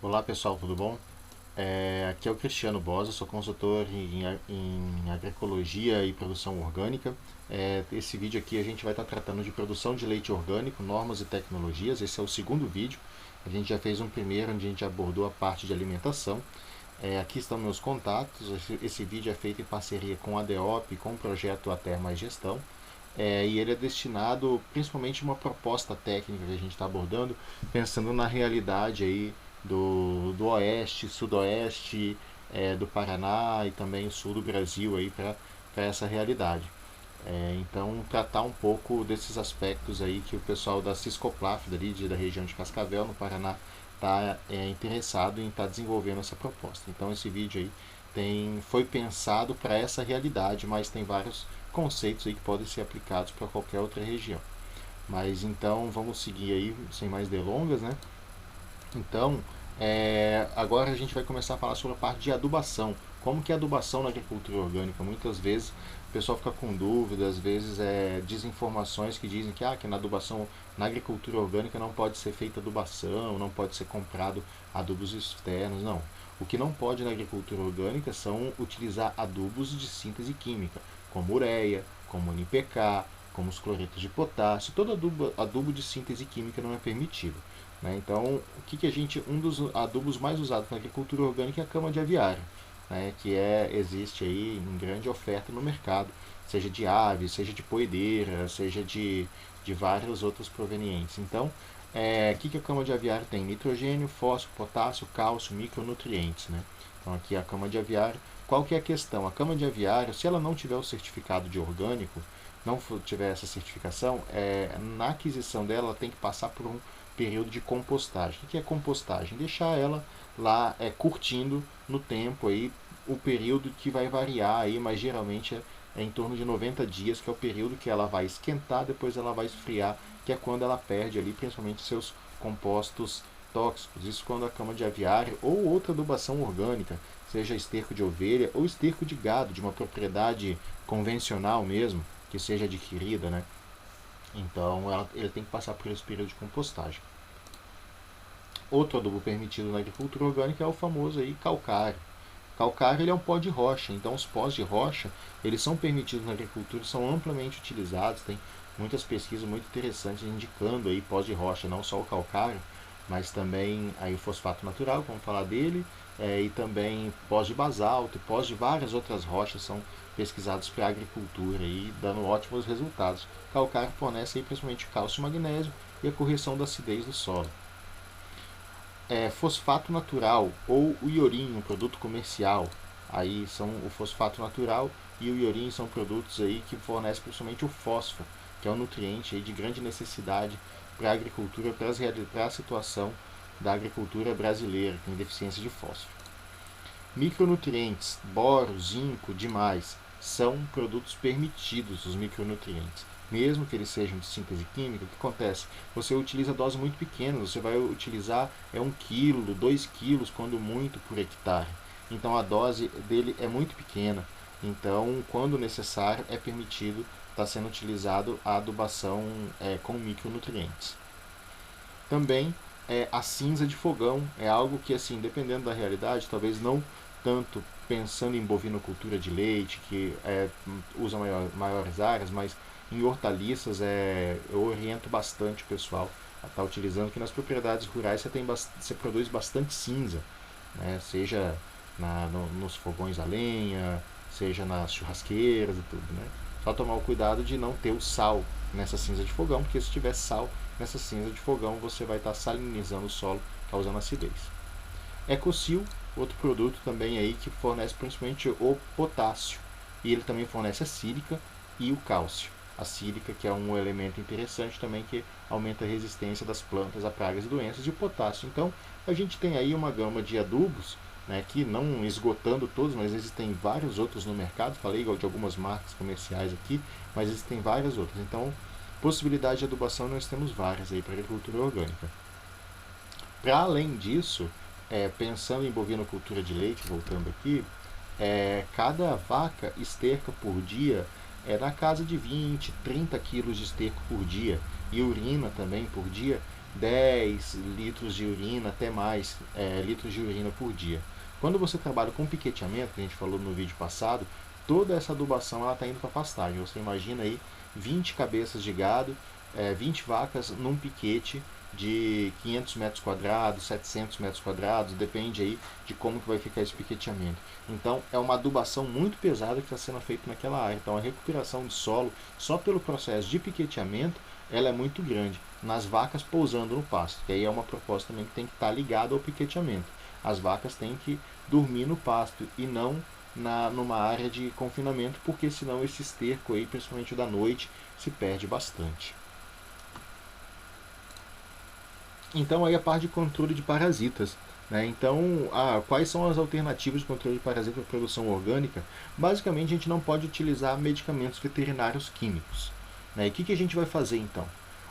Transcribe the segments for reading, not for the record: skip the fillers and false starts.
Olá pessoal, tudo bom? Aqui é o Cristiano Bosa, sou consultor em agroecologia e produção orgânica. Esse vídeo aqui a gente vai estar tratando de produção de leite orgânico, normas e tecnologias. Esse é o segundo vídeo. A gente já fez um primeiro onde a gente abordou a parte de alimentação. Aqui estão meus contatos. Esse vídeo é feito em parceria com a DEOP e com o projeto Ater Mais Gestão. E ele é destinado principalmente a uma proposta técnica que a gente está abordando, pensando na realidade aí do oeste, sudoeste, do Paraná e também sul do Brasil aí para essa realidade. Então tratar um pouco desses aspectos aí que o pessoal da Ciscopláfida ali da região de Cascavel no Paraná está interessado em estar desenvolvendo essa proposta. Então esse vídeo aí foi pensado para essa realidade, mas tem vários conceitos aí que podem ser aplicados para qualquer outra região. Mas então vamos seguir aí sem mais delongas, né? Então, agora a gente vai começar a falar sobre a parte de adubação. Como que é a adubação na agricultura orgânica? Muitas vezes o pessoal fica com dúvida, às vezes desinformações que dizem que na adubação, na agricultura orgânica não pode ser feita adubação, não pode ser comprado adubos externos, não. O que não pode na agricultura orgânica são utilizar adubos de síntese química, como ureia, como NPK, como os cloretos de potássio. Todo adubo de síntese química não é permitido. Né? Então, um dos adubos mais usados na agricultura orgânica é a cama de aviário, né? Existe aí em grande oferta no mercado, seja de aves, seja de poedeira, seja de vários outros provenientes. Então, o que a cama de aviário tem? Nitrogênio, fósforo, potássio, cálcio, micronutrientes. Né? Então, aqui a cama de aviário. Qual que é a questão? A cama de aviário, se ela não tiver o certificado de orgânico, não tiver essa certificação, na aquisição dela ela tem que passar por um período de compostagem. O que é compostagem? Deixar ela lá curtindo no tempo aí, o período que vai variar aí, mas geralmente é em torno de 90 dias, que é o período que ela vai esquentar, depois ela vai esfriar, que é quando ela perde ali principalmente seus compostos tóxicos. Isso quando a cama de aviário ou outra adubação orgânica, seja esterco de ovelha ou esterco de gado, de uma propriedade convencional mesmo, que seja adquirida, né? Então ele tem que passar por esse período de compostagem. Outro adubo permitido na agricultura orgânica é o famoso aí calcário. Calcário ele é um pó de rocha, então os pós de rocha eles são permitidos na agricultura, são amplamente utilizados, tem muitas pesquisas muito interessantes indicando aí pós de rocha, não só o calcário, mas também aí o fosfato natural, vamos falar dele, e também pós de basalto, pós de várias outras rochas são pesquisados para a agricultura e dando ótimos resultados. Calcário fornece aí principalmente cálcio e magnésio e a correção da acidez do solo. Fosfato natural ou o iorim, um produto comercial. Aí são o fosfato natural e o iorim são produtos aí que fornecem principalmente o fósforo, que é um nutriente aí de grande necessidade para a agricultura, para a situação da agricultura brasileira, que tem deficiência de fósforo. Micronutrientes, boro, zinco, demais, são produtos permitidos, os micronutrientes. Mesmo que eles sejam de síntese química, o que acontece? Você utiliza doses muito pequenas, você vai utilizar 1 quilo, 2 quilos, quando muito, por hectare. Então a dose dele é muito pequena. Então, quando necessário, é permitido estar sendo utilizado a adubação com micronutrientes. Também a cinza de fogão é algo que, assim, dependendo da realidade, talvez não tanto pensando em bovinocultura de leite, que usa maiores áreas, mas em hortaliças eu oriento bastante o pessoal a estar utilizando, que nas propriedades rurais você produz bastante cinza, né? Seja nos fogões a lenha, seja nas churrasqueiras e tudo. Né? Só tomar o cuidado de não ter o sal nessa cinza de fogão, porque se tiver sal nessa cinza de fogão, você vai estar salinizando o solo, causando acidez. Ecocil, outro produto também aí que fornece principalmente o potássio. E ele também fornece a sílica e o cálcio. A sílica, que é um elemento interessante também, que aumenta a resistência das plantas a pragas e doenças, e o potássio. Então, a gente tem aí uma gama de adubos, né, que não esgotando todos, mas existem vários outros no mercado. Falei de algumas marcas comerciais aqui, mas existem várias outras. Então, possibilidade de adubação nós temos várias aí para a agricultura orgânica. Para além disso, pensando em bovinocultura de leite, voltando aqui, cada vaca esterca por dia na casa de 20, 30 quilos de esterco por dia, e urina também por dia, 10 litros de urina, até mais litros de urina por dia. Quando você trabalha com piqueteamento, que a gente falou no vídeo passado, toda essa adubação está indo para pastagem. Você imagina aí 20 cabeças de gado, 20 vacas num piquete de 500 metros quadrados, 700 metros quadrados, depende aí de como que vai ficar esse piqueteamento. Então é uma adubação muito pesada que está sendo feita naquela área. Então a recuperação de solo, só pelo processo de piqueteamento, ela é muito grande, nas vacas pousando no pasto, que aí é uma proposta também que tem que estar ligada ao piqueteamento. As vacas têm que dormir no pasto e não numa área de confinamento, porque senão esse esterco aí, principalmente da noite, se perde bastante. Então aí a parte de controle de parasitas. Né? Então, quais são as alternativas de controle de parasita para produção orgânica? Basicamente, a gente não pode utilizar medicamentos veterinários químicos. Né? E o que a gente vai fazer então?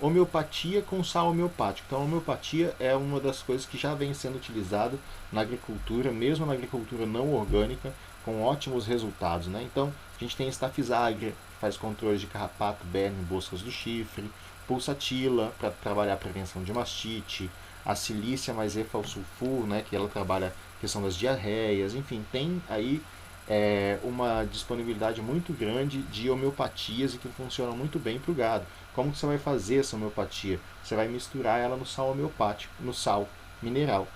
Homeopatia com sal homeopático. Então, a homeopatia é uma das coisas que já vem sendo utilizada na agricultura, mesmo na agricultura não orgânica, com ótimos resultados. Né? Então, a gente tem a Stafisagra, que faz controle de carrapato, berne, moscas do chifre, pulsatila, para trabalhar a prevenção de mastite, a silícia mais efalsulfur, né, que ela trabalha a questão das diarreias, enfim, tem aí uma disponibilidade muito grande de homeopatias e que funcionam muito bem para o gado. Como que você vai fazer essa homeopatia? Você vai misturar ela no sal homeopático, no sal mineral.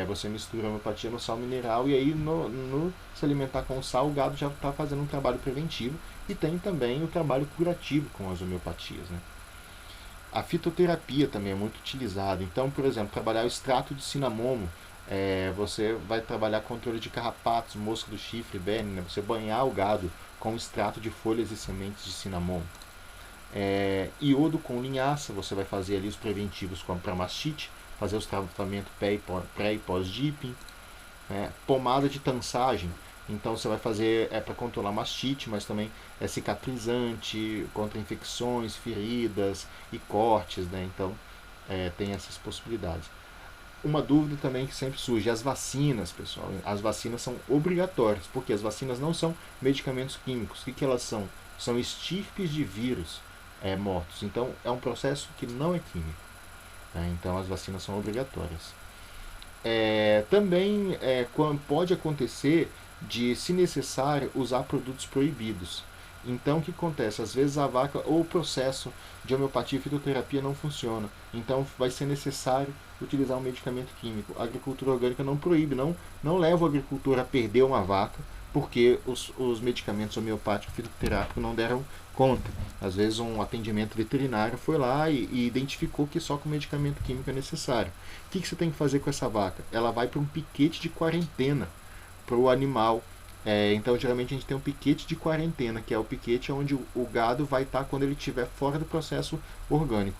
Você mistura a homeopatia no sal mineral e aí no se alimentar com sal, o gado já está fazendo um trabalho preventivo e tem também o trabalho curativo com as homeopatias. Né? A fitoterapia também é muito utilizada. Então, por exemplo, trabalhar o extrato de cinamomo, você vai trabalhar controle de carrapatos, mosca do chifre, berne, né? Você banhar o gado com extrato de folhas e sementes de cinamomo. Iodo com linhaça, você vai fazer ali os preventivos para mastite, fazer os tratamentos pré e pós-dipping. Pomada de tansagem, então você vai fazer para controlar mastite, mas também é cicatrizante, contra infecções, feridas e cortes, né? Então tem essas possibilidades. Uma dúvida também que sempre surge, as vacinas, pessoal. As vacinas são obrigatórias, porque as vacinas não são medicamentos químicos. O que elas são? São estirpes de vírus mortos. Então é um processo que não é químico. Então as vacinas são obrigatórias. Também pode acontecer de, se necessário, usar produtos proibidos. Então o que acontece? Às vezes a vaca ou o processo de homeopatia e fitoterapia não funciona. Então vai ser necessário utilizar um medicamento químico. A agricultura orgânica não proíbe, não leva o agricultor a perder uma vaca porque os medicamentos homeopáticos e fitoterápicos não deram conta. Às vezes um atendimento veterinário foi lá e identificou que só com medicamento químico é necessário. O que você tem que fazer com essa vaca? Ela vai para um piquete de quarentena para o animal. Então geralmente a gente tem um piquete de quarentena, que é o piquete onde o gado vai estar quando ele estiver fora do processo orgânico.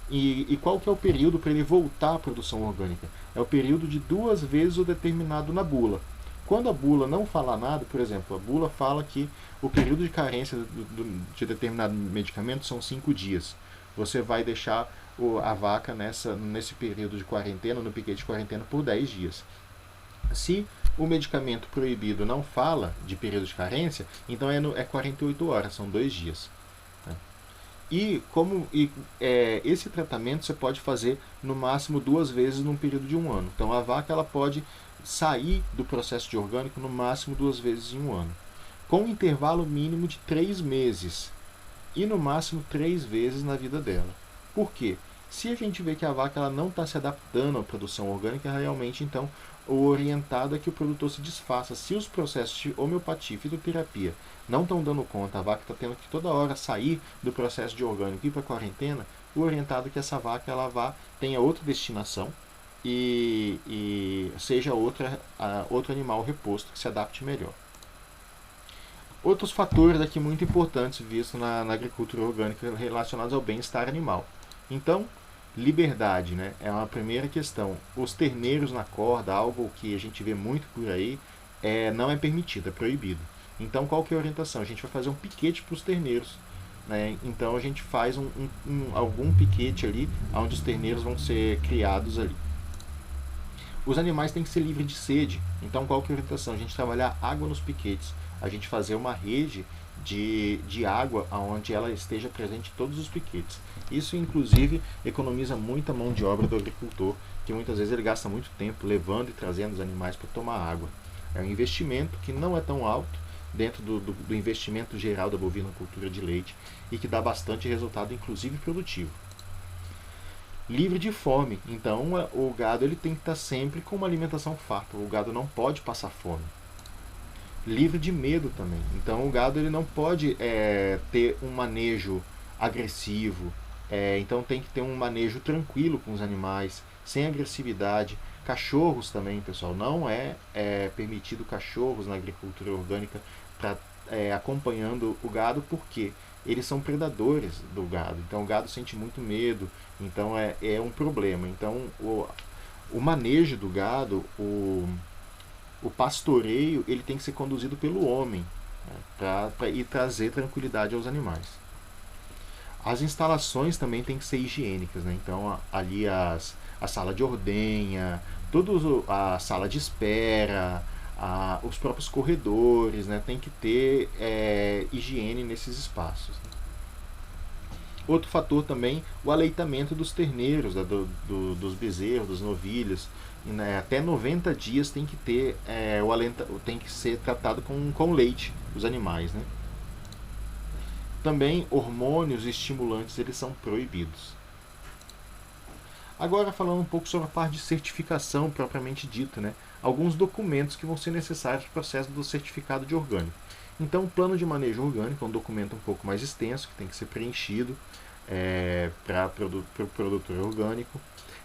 E qual que é o período para ele voltar à produção orgânica? É o período de 2 vezes o determinado na bula. Quando a bula não fala nada, por exemplo, a bula fala que o período de carência de determinado medicamento são 5 dias. Você vai deixar a vaca nesse período de quarentena, no piquete de quarentena, por 10 dias. Se o medicamento proibido não fala de período de carência, então é 48 horas, são 2 dias. Esse tratamento você pode fazer no máximo 2 vezes num período de 1 ano. Então a vaca ela pode sair do processo de orgânico no máximo 2 vezes em 1 ano, com um intervalo mínimo de 3 meses e no máximo 3 vezes na vida dela. Por quê? Se a gente vê que a vaca ela não está se adaptando à produção orgânica, realmente então o orientado é que o produtor se desfaça. Se os processos de homeopatia e fitoterapia não estão dando conta, a vaca está tendo que toda hora sair do processo de orgânico e ir para a quarentena, o orientado é que essa vaca ela tenha outra destinação e seja outro animal reposto que se adapte melhor. Outros fatores aqui muito importantes vistos na agricultura orgânica relacionados ao bem-estar animal. Então, liberdade, né? É uma primeira questão. Os terneiros na corda, algo que a gente vê muito por aí, não é permitido, é proibido. Então, qual que é a orientação? A gente vai fazer um piquete para os terneiros. Né? Então, a gente faz algum piquete ali, onde os terneiros vão ser criados ali. Os animais têm que ser livres de sede. Então, qual que é a orientação? A gente trabalhar água nos piquetes. A gente fazer uma rede de água onde ela esteja presente em todos os piquetes. Isso, inclusive, economiza muita mão de obra do agricultor, que muitas vezes ele gasta muito tempo levando e trazendo os animais para tomar água. É um investimento que não é tão alto dentro do investimento geral da bovinocultura de leite e que dá bastante resultado, inclusive produtivo. Livre de fome, então o gado ele tem que estar sempre com uma alimentação farta, o gado não pode passar fome. Livre de medo também, então o gado ele não pode ter um manejo agressivo, então tem que ter um manejo tranquilo com os animais, sem agressividade. Cachorros também, pessoal, não é permitido cachorros na agricultura orgânica acompanhando o gado, porque eles são predadores do gado, então o gado sente muito medo, então é um problema. Então o manejo do gado, o pastoreio, ele tem que ser conduzido pelo homem, né, para ir trazer tranquilidade aos animais. As instalações também têm que ser higiênicas, né? Então ali a sala de ordenha, a sala de espera, os próprios corredores, né? Tem que ter higiene nesses espaços. Outro fator também, o aleitamento dos terneiros, né? Dos bezerros, dos novilhos. Né? Até 90 dias tem que ter tem que ser tratado com leite os animais, né? Também hormônios e estimulantes eles são proibidos. Agora falando um pouco sobre a parte de certificação propriamente dita, né? Alguns documentos que vão ser necessários para o processo do certificado de orgânico. Então, o plano de manejo orgânico é um documento um pouco mais extenso, que tem que ser preenchido para o produtor orgânico.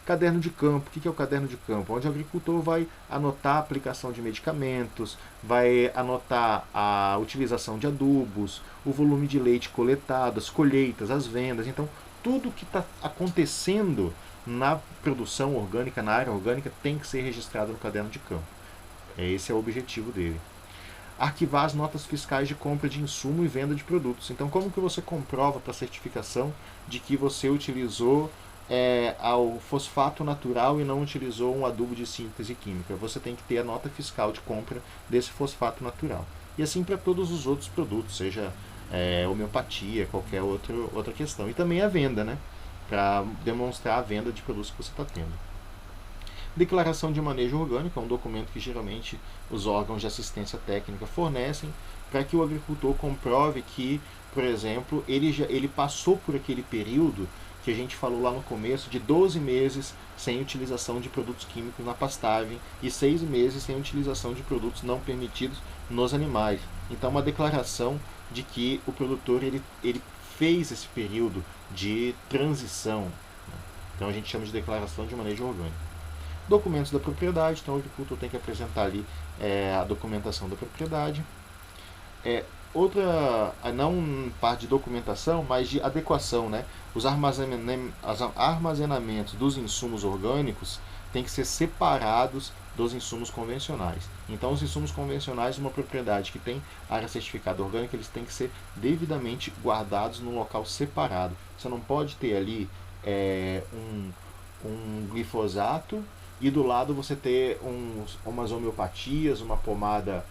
Caderno de campo. O que é o caderno de campo? Onde o agricultor vai anotar a aplicação de medicamentos, vai anotar a utilização de adubos, o volume de leite coletado, as colheitas, as vendas. Então, tudo que está acontecendo na produção orgânica, na área orgânica, tem que ser registrado no caderno de campo. Esse é o objetivo dele. Arquivar as notas fiscais de compra de insumo e venda de produtos. Então, como que você comprova para certificação de que você utilizou ao fosfato natural e não utilizou um adubo de síntese química? Você tem que ter a nota fiscal de compra desse fosfato natural. E assim para todos os outros produtos, seja homeopatia, qualquer outra questão. E também a venda, né? Para demonstrar a venda de produtos que você está tendo. Declaração de manejo orgânico é um documento que geralmente os órgãos de assistência técnica fornecem para que o agricultor comprove que, por exemplo, ele passou por aquele período que a gente falou lá no começo, de 12 meses sem utilização de produtos químicos na pastagem e 6 meses sem utilização de produtos não permitidos nos animais. Então, uma declaração de que o produtor ele fez esse período de transição. Então, a gente chama de declaração de manejo orgânico. Documentos da propriedade, então o agricultor tem que apresentar ali a documentação da propriedade. Outra, não parte de documentação, mas de adequação, né? Os armazenamentos dos insumos orgânicos têm que ser separados dos insumos convencionais. Então, os insumos convencionais de uma propriedade que tem área certificada orgânica, eles têm que ser devidamente guardados num local separado. Você não pode ter ali um glifosato e do lado você ter umas homeopatias, uma pomada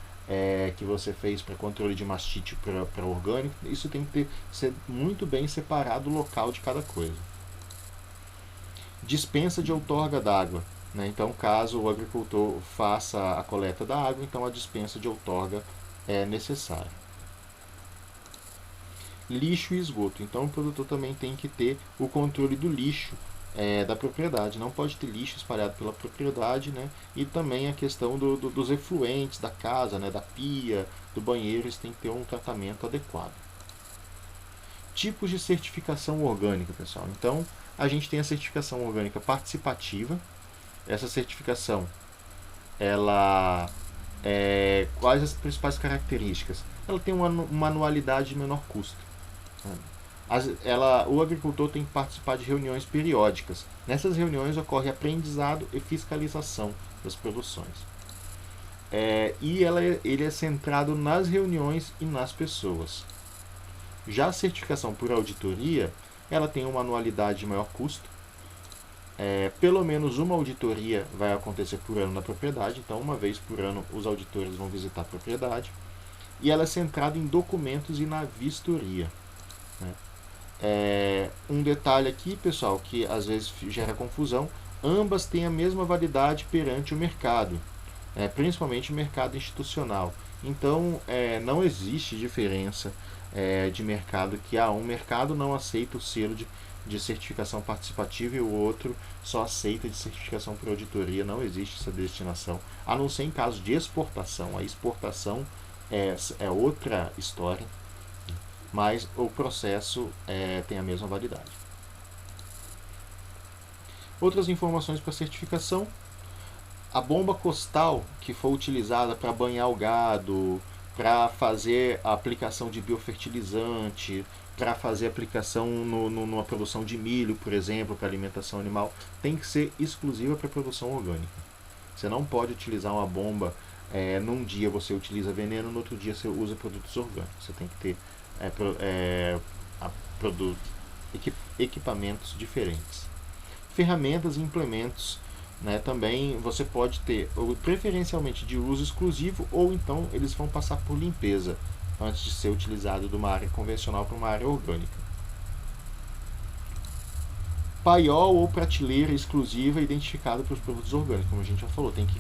que você fez para controle de mastite para orgânico. Isso tem que ser muito bem separado o local de cada coisa. Dispensa de outorga d'água, né? Então, caso o agricultor faça a coleta da água, então a dispensa de outorga é necessária. Lixo e esgoto. Então, o produtor também tem que ter o controle do lixo da propriedade. Não pode ter lixo espalhado pela propriedade, né? E também a questão dos efluentes da casa, né? Da pia, do banheiro, eles têm que ter um tratamento adequado. Tipos de certificação orgânica, pessoal. Então, a gente tem a certificação orgânica participativa. Essa certificação, quais as principais características? Ela tem uma anualidade de menor custo. O agricultor tem que participar de reuniões periódicas. Nessas reuniões ocorre aprendizado e fiscalização das produções. Ele é centrado nas reuniões e nas pessoas. Já a certificação por auditoria, ela tem uma anualidade de maior custo. Pelo menos uma auditoria vai acontecer por ano na propriedade, então uma vez por ano os auditores vão visitar a propriedade. e ela é centrada em documentos e na vistoria, né? Um detalhe aqui, pessoal, que às vezes gera confusão: ambas têm a mesma validade perante o mercado, principalmente o mercado institucional. Então, não existe diferença de mercado, que um mercado não aceita o selo de certificação participativa e o outro só aceita de certificação por auditoria. Não existe essa destinação, a não ser em caso de exportação. A exportação é outra história, mas o processo tem a mesma validade. Outras informações para certificação: a bomba costal que for utilizada para banhar o gado, para fazer a aplicação de biofertilizante, para fazer aplicação numa produção de milho, por exemplo, para alimentação animal, tem que ser exclusiva para produção orgânica. Você não pode utilizar uma bomba, num dia você utiliza veneno, no outro dia você usa produtos orgânicos. Você tem que ter equipamentos diferentes. Ferramentas e implementos, né, também você pode ter, preferencialmente de uso exclusivo, ou então eles vão passar por limpeza antes de ser utilizado de uma área convencional para uma área orgânica. Paiol ou prateleira exclusiva identificada para os produtos orgânicos, como a gente já falou, tem que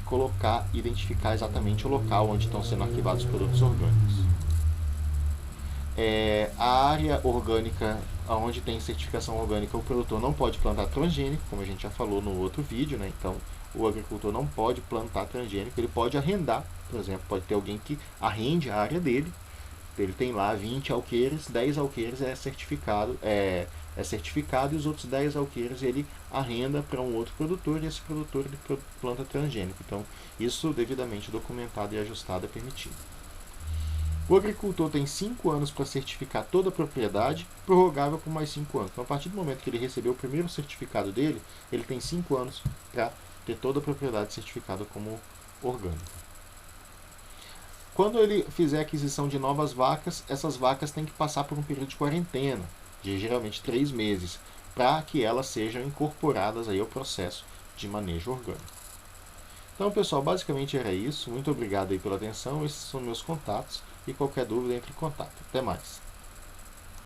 identificar exatamente o local onde estão sendo arquivados os produtos orgânicos. A área orgânica, onde tem certificação orgânica, o produtor não pode plantar transgênico, como a gente já falou no outro vídeo, né? Então, o agricultor não pode plantar transgênico, ele pode arrendar, por exemplo, pode ter alguém que arrende a área dele, ele tem lá 20 alqueires, 10 alqueires é certificado e os outros 10 alqueires ele arrenda para um outro produtor, e esse produtor ele planta transgênico. Então, isso devidamente documentado e ajustado é permitido. O agricultor tem 5 anos para certificar toda a propriedade, prorrogável por mais 5 anos. Então, a partir do momento que ele recebeu o primeiro certificado dele, ele tem 5 anos para ter toda a propriedade certificada como orgânica. Quando ele fizer a aquisição de novas vacas, essas vacas têm que passar por um período de quarentena, de geralmente 3 meses, para que elas sejam incorporadas aí ao processo de manejo orgânico. Então, pessoal, basicamente era isso. Muito obrigado aí pela atenção. Esses são meus contatos, e qualquer dúvida, entre em contato. Até mais.